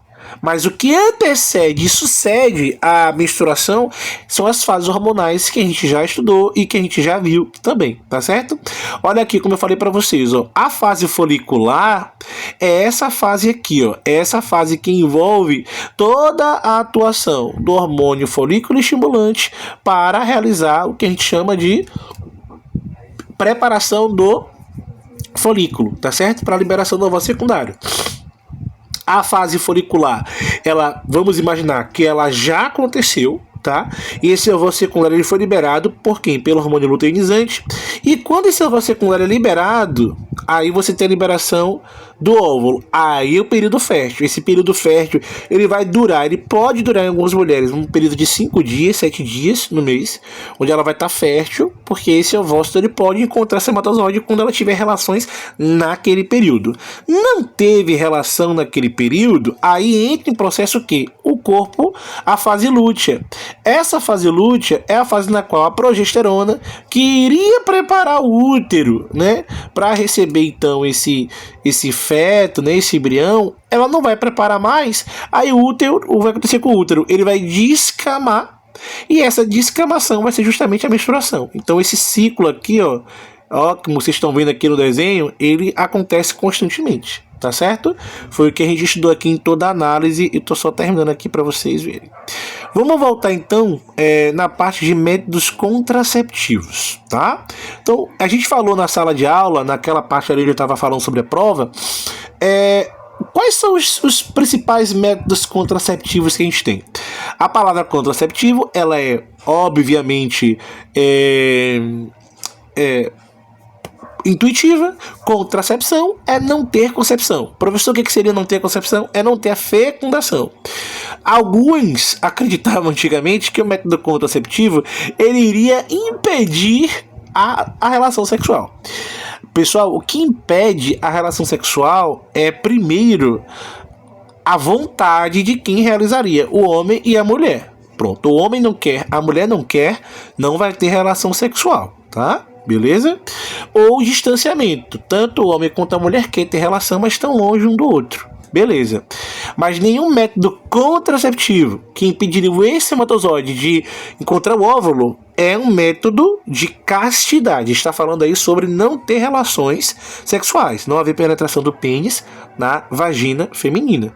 Mas o que antecede e sucede a menstruação são as fases hormonais que a gente já estudou e que a gente já viu também, tá certo? Olha aqui como eu falei para vocês, ó, a fase folicular é essa fase aqui, ó, é essa fase que envolve toda a atuação do hormônio folículo estimulante para realizar o que a gente chama de preparação do folículo, tá certo? Para a liberação do ovócito secundário. A fase folicular, vamos imaginar que ela já aconteceu, tá? E esse ovário secundário ele foi liberado por quem? Pelo hormônio luteinizante. E quando esse ovário secundário é liberado, aí você tem a liberação do óvulo. Aí é o período fértil. Esse período fértil, ele vai durar, ele pode durar em algumas mulheres um período de 5 dias, 7 dias no mês, onde ela vai estar fértil, porque esse ovócito ele pode encontrar espermatozoide quando ela tiver relações naquele período. Não teve relação naquele período, aí entra em processo o quê? O corpo, a fase lútea. Essa fase lútea é a fase na qual a progesterona, que iria preparar o útero, né, para receber então esse feto, né, esse embrião, ela não vai preparar mais. Aí o que vai acontecer com o útero? Ele vai descamar, e essa descamação vai ser justamente a menstruação. Então esse ciclo aqui, ó, como vocês estão vendo aqui no desenho, ele acontece constantemente, tá certo? Foi o que a gente estudou aqui em toda a análise, e tô só terminando aqui para vocês verem. Vamos voltar então na parte de métodos contraceptivos, tá? Então, a gente falou na sala de aula, naquela parte ali que eu estava falando sobre a prova, quais são os principais métodos contraceptivos que a gente tem? A palavra contraceptivo, ela é, obviamente, intuitiva. Contracepção é não ter concepção. Professor, o que seria não ter concepção? É não ter a fecundação. Alguns acreditavam antigamente que o método contraceptivo ele iria impedir a relação sexual. Pessoal, o que impede a relação sexual é, primeiro, a vontade de quem realizaria, o homem e a mulher. Pronto, o homem não quer, a mulher não quer, não vai ter relação sexual, tá? Beleza? Ou distanciamento. Tanto o homem quanto a mulher querem ter relação, mas estão longe um do outro. Beleza. Mas nenhum método contraceptivo que impediria o espermatozoide de encontrar o óvulo é um método de castidade. Está falando aí sobre não ter relações sexuais, não haver penetração do pênis na vagina feminina.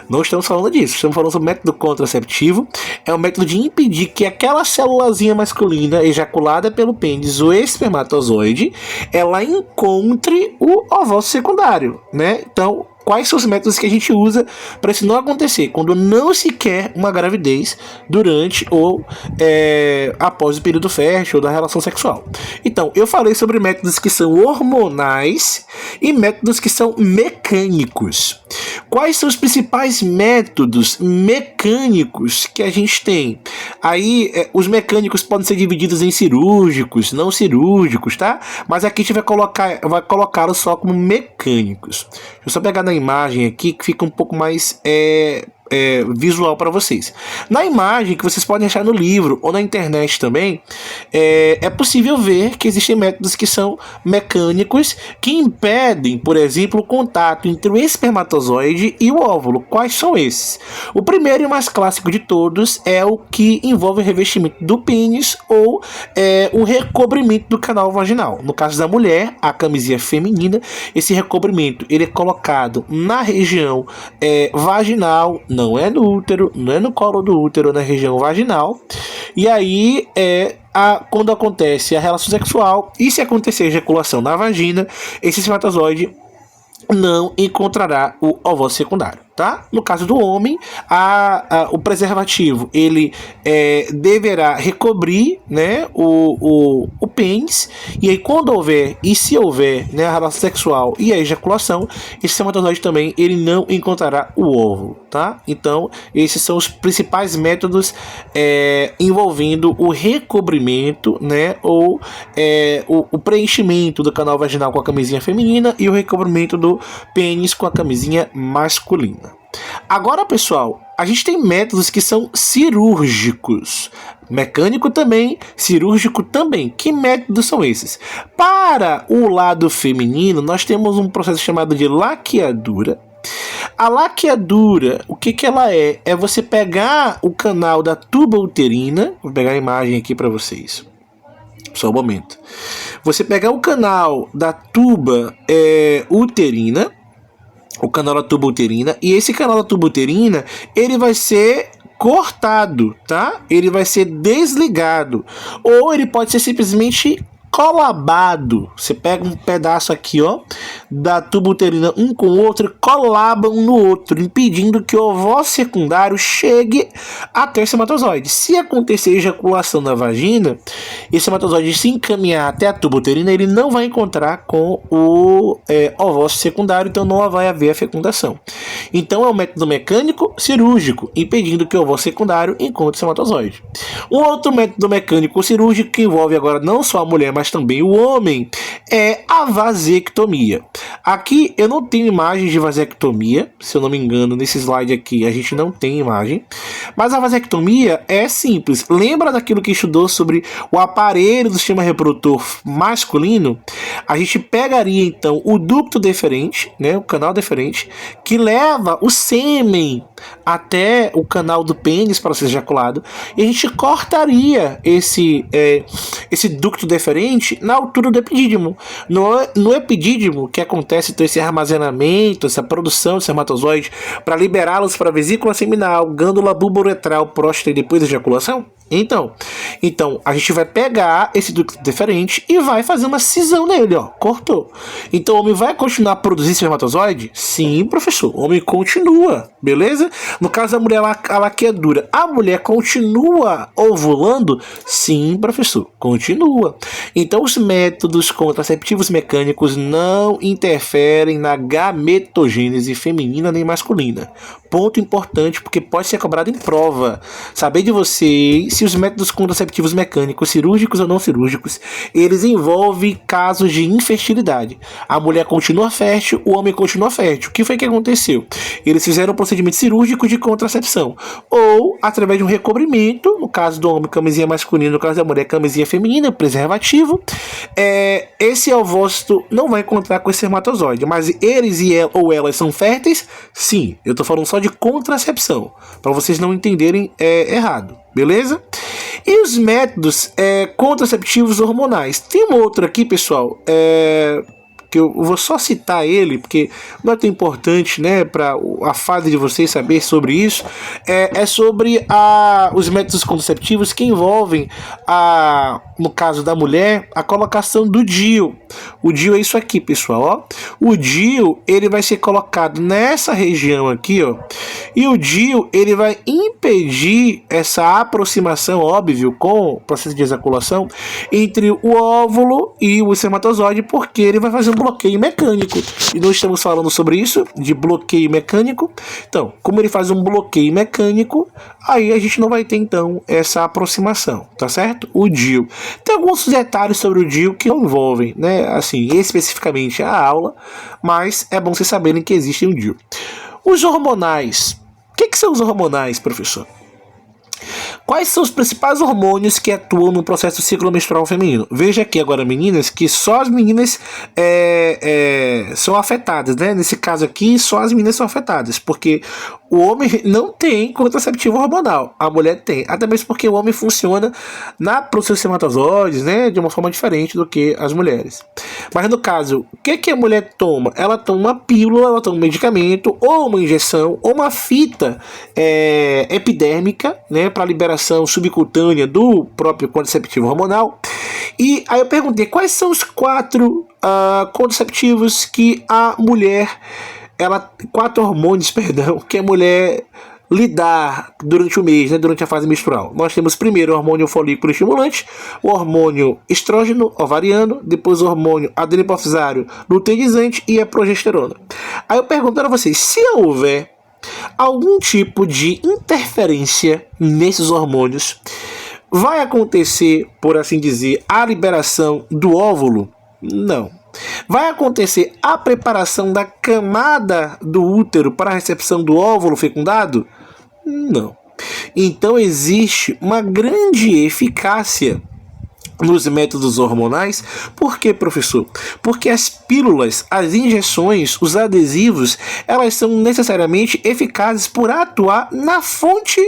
Não estamos falando disso. Estamos falando sobre método contraceptivo. É um método de impedir que aquela célulazinha masculina ejaculada pelo pênis, o espermatozoide, ela encontre o ovócito secundário, né? Então, quais são os métodos que a gente usa para isso não acontecer? Quando não se quer uma gravidez durante ou após o período fértil ou da relação sexual. Então, eu falei sobre métodos que são hormonais e métodos que são mecânicos. Quais são os principais métodos mecânicos que a gente tem? Aí, os mecânicos podem ser divididos em cirúrgicos, não cirúrgicos, tá? Mas aqui a gente vai colocá-los só como mecânicos. Deixa eu só pegar na imagem aqui que fica um pouco mais visual para vocês. Na imagem que vocês podem achar no livro ou na internet também, é possível ver que existem métodos que são mecânicos que impedem, por exemplo, o contato entre o espermatozoide e o óvulo. Quais são esses? O primeiro e o mais clássico de todos é o que envolve o revestimento do pênis ou o recobrimento do canal vaginal. No caso da mulher, a camisinha feminina, esse recobrimento ele é colocado na região vaginal, não é no útero, não é no colo do útero, na região vaginal. E aí quando acontece a relação sexual, e se acontecer a ejaculação na vagina, esse espermatozoide não encontrará o ovócito secundário, tá? No caso do homem, o preservativo ele deverá recobrir, né, o pênis, e aí quando houver, e se houver, né, a relação sexual e a ejaculação, esse espermatozoide também ele não encontrará o óvulo, tá? Então, esses são os principais métodos envolvendo o recobrimento, né, ou o preenchimento do canal vaginal com a camisinha feminina e o recobrimento do pênis com a camisinha masculina. Agora, pessoal, a gente tem métodos que são cirúrgicos. Mecânico também, cirúrgico também. Que métodos são esses? Para o lado feminino, nós temos um processo chamado de laqueadura. A laqueadura, o que ela é? É você pegar o canal da tuba uterina. Vou pegar a imagem aqui para vocês. Só um momento. Você pegar o canal da tuba uterina, o canal da tuba uterina, e esse canal da tuba uterina, ele vai ser cortado, tá? Ele vai ser desligado, ou ele pode ser simplesmente colabado. Você pega um pedaço aqui, ó, da tuba uterina um com o outro, colabam um no outro, impedindo que o ovócito secundário chegue até o espermatozoide. Se acontecer ejaculação na vagina, esse espermatozoide se encaminhar até a tuba uterina, ele não vai encontrar com o ovócito secundário, então não vai haver a fecundação. Então é um método mecânico cirúrgico, impedindo que o ovócito secundário encontre o espermatozoide. Um outro método mecânico cirúrgico que envolve agora não só a mulher, mas também o homem, é a vasectomia. Aqui eu não tenho imagens de vasectomia, se eu não me engano, nesse slide aqui a gente não tem imagem, mas a vasectomia é simples. Lembra daquilo que estudou sobre o aparelho do sistema reprodutor masculino? A gente pegaria então o ducto deferente, né, o canal deferente, que leva o sêmen até o canal do pênis para ser ejaculado, e a gente cortaria esse ducto deferente na altura do epidídimo. No epidídimo, que acontece então esse armazenamento, essa produção de espermatozoide para liberá-los para a vesícula seminal, glândula bulbouretral, próstata e depois da ejaculação. Então, a gente vai pegar esse ducto deferente e vai fazer uma cisão nele, ó, cortou. Então o homem vai continuar a produzir espermatozoide? Sim, professor, o homem continua, beleza? No caso da mulher, a laqueadura, a mulher continua ovulando? Sim, professor, continua. Então os métodos contraceptivos mecânicos não interferem na gametogênese feminina nem masculina. Ponto importante, porque pode ser cobrado em prova. Saber de vocês se os métodos contraceptivos mecânicos, cirúrgicos ou não cirúrgicos, eles envolvem casos de infertilidade. A mulher continua fértil, o homem continua fértil. O que foi que aconteceu? Eles fizeram um procedimento cirúrgico de contracepção, ou através de um recobrimento, no caso do homem, camisinha masculina, no caso da mulher, camisinha feminina, preservativo. Esse ovócito não vai encontrar com esse espermatozoide, mas eles ou elas são férteis? Sim, eu tô falando só de contracepção, para vocês não entenderem errado, beleza? E os métodos contraceptivos hormonais. Tem um outro aqui, pessoal, que eu vou só citar ele, porque não é tão importante, né, para a fase de vocês saber sobre isso. É sobre os métodos contraceptivos que envolvem, no caso da mulher, a colocação do DIU. O DIU é isso aqui, pessoal, ó. O DIU, ele vai ser colocado nessa região aqui, ó. E o DIU, ele vai impedir essa aproximação, óbvio, com o processo de ejaculação entre o óvulo e o espermatozoide, porque ele vai fazer um bloqueio mecânico. E nós estamos falando sobre isso, de bloqueio mecânico. Então, como ele faz um bloqueio mecânico, aí a gente não vai ter, então, essa aproximação, tá certo? O DIU. Tem alguns detalhes sobre o DIU que não envolvem, né, assim, especificamente a aula, mas é bom vocês saberem que existe um DIU. Os hormonais. O que são os hormonais, professor? Quais são os principais hormônios que atuam no processo do ciclo menstrual feminino? Veja aqui agora, meninas, que só as meninas são afetadas, né? Nesse caso aqui, só as meninas são afetadas, porque o homem não tem contraceptivo hormonal, a mulher tem, até mesmo porque o homem funciona na produção de espermatozoides, né, de uma forma diferente do que as mulheres. Mas no caso, o que a mulher toma? Ela toma uma pílula, ela toma um medicamento, ou uma injeção, ou uma fita epidérmica, né, para liberação subcutânea do próprio contraceptivo hormonal. E aí eu perguntei, quais são os 4 contraceptivos que a mulher, 4 hormônios, perdão, que a mulher lidar durante o mês, né, durante a fase menstrual? Nós temos primeiro o hormônio folículo estimulante, o hormônio estrógeno ovariano, depois o hormônio adenohipofisário luteinizante e a progesterona. Aí eu pergunto para vocês, se houver algum tipo de interferência nesses hormônios, vai acontecer, por assim dizer, a liberação do óvulo? Não. Vai acontecer a preparação da camada do útero para a recepção do óvulo fecundado? Não. Então existe uma grande eficácia nos métodos hormonais. Por quê, professor? Porque as pílulas, as injeções, os adesivos, elas são necessariamente eficazes por atuar na fonte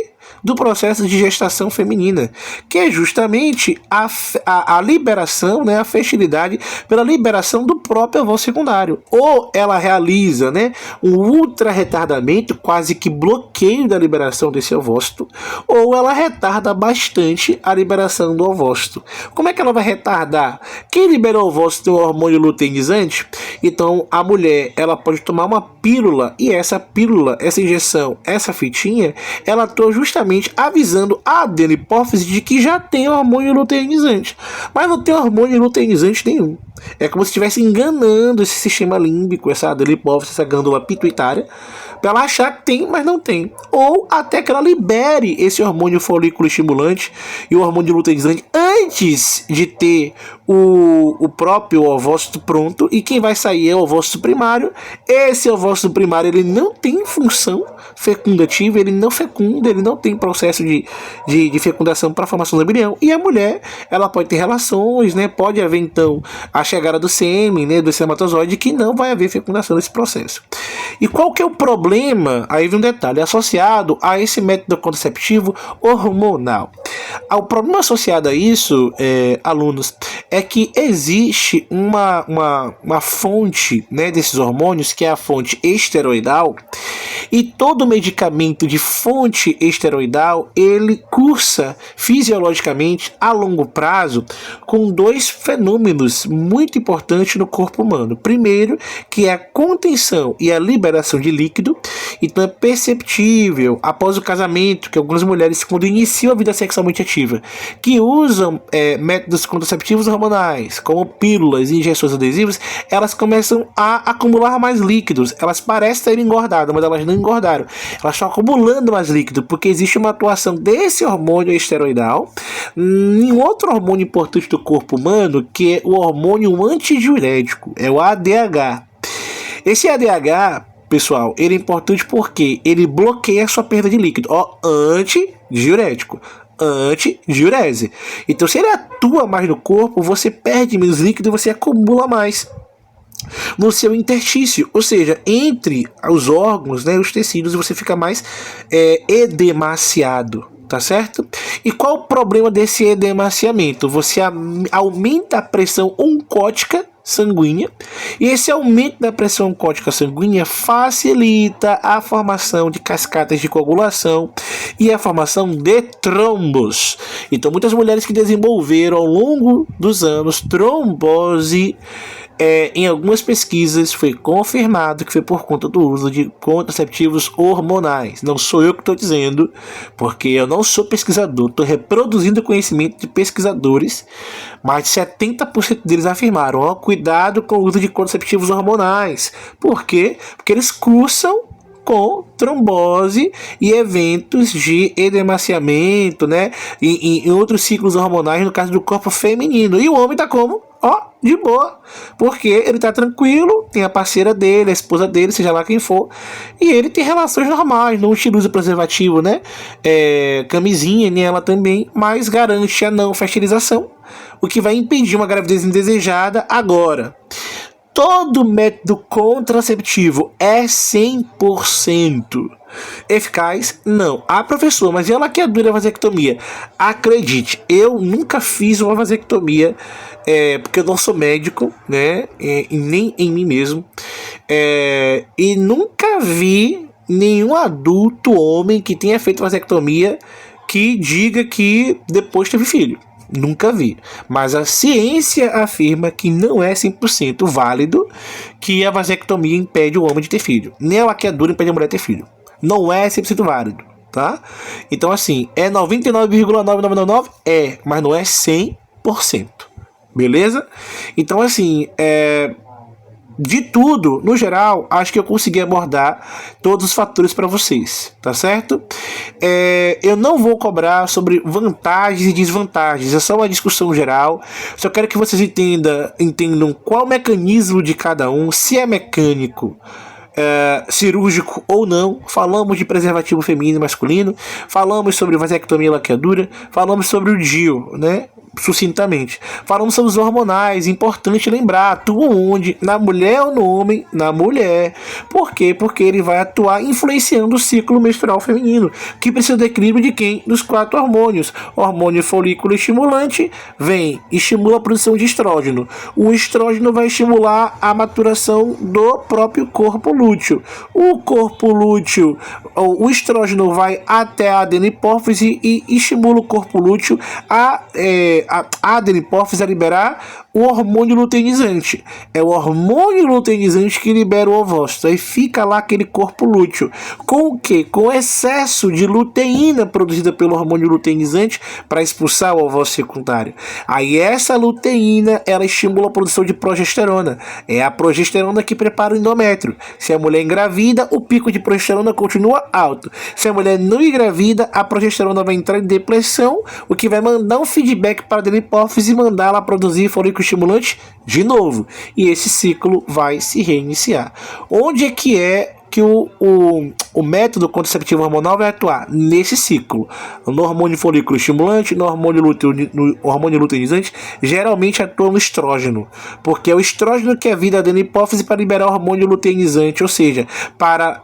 do processo de gestação feminina, que é justamente a liberação, né, a fertilidade pela liberação do próprio ovário secundário. Ou ela realiza, né, um ultra retardamento, quase que bloqueio da liberação desse ovócito, ou ela retarda bastante a liberação do ovócito. Como é que ela vai retardar? Quem liberou o ovócito tem o hormônio luteinizante, então a mulher ela pode tomar uma pílula, e essa pílula, essa injeção, essa fitinha, ela atua justamente avisando a adenopófise de que já tem hormônio luteinizante, mas não tem hormônio luteinizante nenhum. É como se estivesse enganando esse sistema límbico, essa adenopófise, essa glândula pituitária, para ela achar que tem, mas não tem. Ou até que ela libere esse hormônio folículo estimulante e o hormônio luteinizante antes de ter o próprio ovócito pronto, e quem vai sair é o ovócito primário. Esse ovócito primário ele não tem função fecundativa, ele não fecunda, ele não tem processo de fecundação para a formação do embrião, e a mulher ela pode ter relações, né? Pode haver então a chegada do sêmen, né, do espermatozoide, que não vai haver fecundação nesse processo. E qual que é o problema? Aí vem um detalhe associado a esse método contraceptivo hormonal. O problema associado a isso, alunos, é que existe uma fonte, né, desses hormônios, que é a fonte esteroidal, e todo medicamento de fonte esteroidal, ele cursa fisiologicamente a longo prazo com dois fenômenos muito importantes no corpo humano. Primeiro, que é a contenção e a liberação de líquido. Então é perceptível após o casamento que algumas mulheres, quando iniciam a vida sexualmente ativa, que usam métodos contraceptivos hormonais, como pílulas e injeções adesivas, elas começam a acumular mais líquidos. Elas parecem ter engordado, mas elas não engordaram. Elas estão acumulando mais líquido, porque existe uma atuação desse hormônio esteroidal em outro hormônio importante do corpo humano, que é o hormônio antidiurético, é o ADH. Esse ADH, pessoal, ele é importante porque ele bloqueia a sua perda de líquido. Antidiurético, antidiurese. Então, se ele atua mais no corpo, você perde menos líquido e você acumula mais no seu interstício, ou seja, entre os órgãos, né, os tecidos, você fica mais edemaciado, tá certo? E qual o problema desse edemaciamento? Você aumenta a pressão oncótica sanguínea, e esse aumento da pressão oncótica sanguínea facilita a formação de cascatas de coagulação e a formação de trombos. Então, muitas mulheres que desenvolveram ao longo dos anos trombose, em algumas pesquisas foi confirmado que foi por conta do uso de contraceptivos hormonais. Não sou eu que estou dizendo, porque eu não sou pesquisador, estou reproduzindo o conhecimento de pesquisadores. Mais de 70% deles afirmaram: cuidado com o uso de contraceptivos hormonais. Por quê? Porque eles cursam com trombose e eventos de edemaciamento, né? E em outros ciclos hormonais, no caso do corpo feminino. E o homem tá como? De boa, porque ele tá tranquilo, tem a parceira dele, a esposa dele, seja lá quem for, e ele tem relações normais, não utiliza preservativo, né? Camisinha nela também, mas garante a não fertilização, o que vai impedir uma gravidez indesejada. Agora, todo método contraceptivo é 100% eficaz? Não. Professor, mas e a laqueadura e a vasectomia? Acredite, eu nunca fiz uma vasectomia, porque eu não sou médico, né? E nem em mim mesmo. E nunca vi nenhum adulto homem que tenha feito vasectomia que diga que depois teve filho. Nunca vi. Mas a ciência afirma que não é 100% válido que a vasectomia impede o homem de ter filho. Nem a laqueadura impede a mulher de ter filho. Não é 100% válido, tá? Então, assim, é 99,9999? Mas não é 100%. Beleza? Então, assim, de tudo, no geral, acho que eu consegui abordar todos os fatores para vocês, tá certo? Eu não vou cobrar sobre vantagens e desvantagens, é só uma discussão geral. Só quero que vocês entendam qual o mecanismo de cada um, se é mecânico, cirúrgico ou não. Falamos de preservativo feminino e masculino, falamos sobre vasectomia e laqueadura, falamos sobre o DIU, né? sucintamente. Falando sobre os hormonais, importante lembrar, atuam onde? Na mulher ou no homem? Na mulher. Por quê? Porque ele vai atuar influenciando o ciclo menstrual feminino, que precisa do equilíbrio de quem? Dos 4 hormônios. O hormônio folículo estimulante vem, estimula a produção de estrógeno. O estrógeno vai estimular a maturação do próprio corpo lúteo. O corpo lúteo, o estrógeno vai até a adenipófise e estimula o corpo lúteo a adenipófise a liberar o hormônio luteinizante. É o hormônio luteinizante que libera o ovócito. Aí fica lá aquele corpo lúteo. Com o quê? Com o excesso de luteína produzida pelo hormônio luteinizante para expulsar o ovócito secundário. Aí essa luteína, ela estimula a produção de progesterona. É a progesterona que prepara o endométrio. Se a mulher engravida, o pico de progesterona continua alto. Se a mulher não engravida, a progesterona vai entrar em depressão, o que vai mandar um feedback para a adenipófise e mandar ela produzir folículo estimulante de novo. E esse ciclo vai se reiniciar. Onde é que o método contraceptivo hormonal vai atuar? Nesse ciclo. No hormônio folículo estimulante, no hormônio luteinizante, geralmente atua no estrógeno, porque é o estrógeno que é a vida da adenipófise para liberar o hormônio luteinizante, ou seja, para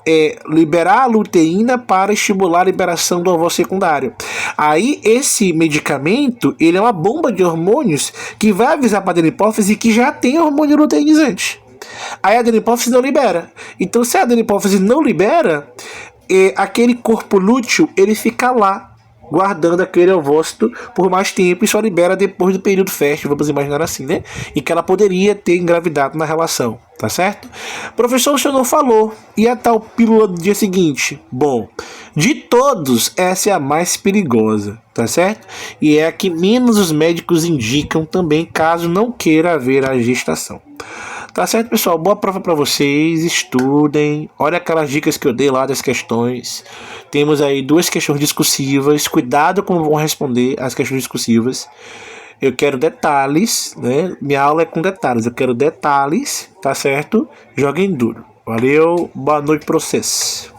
liberar a luteína para estimular a liberação do ovócito secundário. Aí esse medicamento, ele é uma bomba de hormônios que vai avisar para a adenipófise que já tem hormônio luteinizante. Aí a adenipófise não libera. Então, se a adenipófise não libera, aquele corpo lúteo, ele fica lá, guardando aquele ovócito por mais tempo e só libera depois do período fértil, vamos imaginar assim, né? E que ela poderia ter engravidado na relação, tá certo? Professor, o senhor não falou. E a tal pílula do dia seguinte? Bom, de todos, essa é a mais perigosa, tá certo? E é a que menos os médicos indicam também, caso não queira haver a gestação. Tá certo, pessoal? Boa prova para vocês. Estudem. Olha aquelas dicas que eu dei lá das questões. Temos aí 2 questões discursivas. Cuidado como vão responder as questões discursivas. Eu quero detalhes, né? Minha aula é com detalhes. Eu quero detalhes, tá certo? Joguem duro. Valeu. Boa noite para vocês.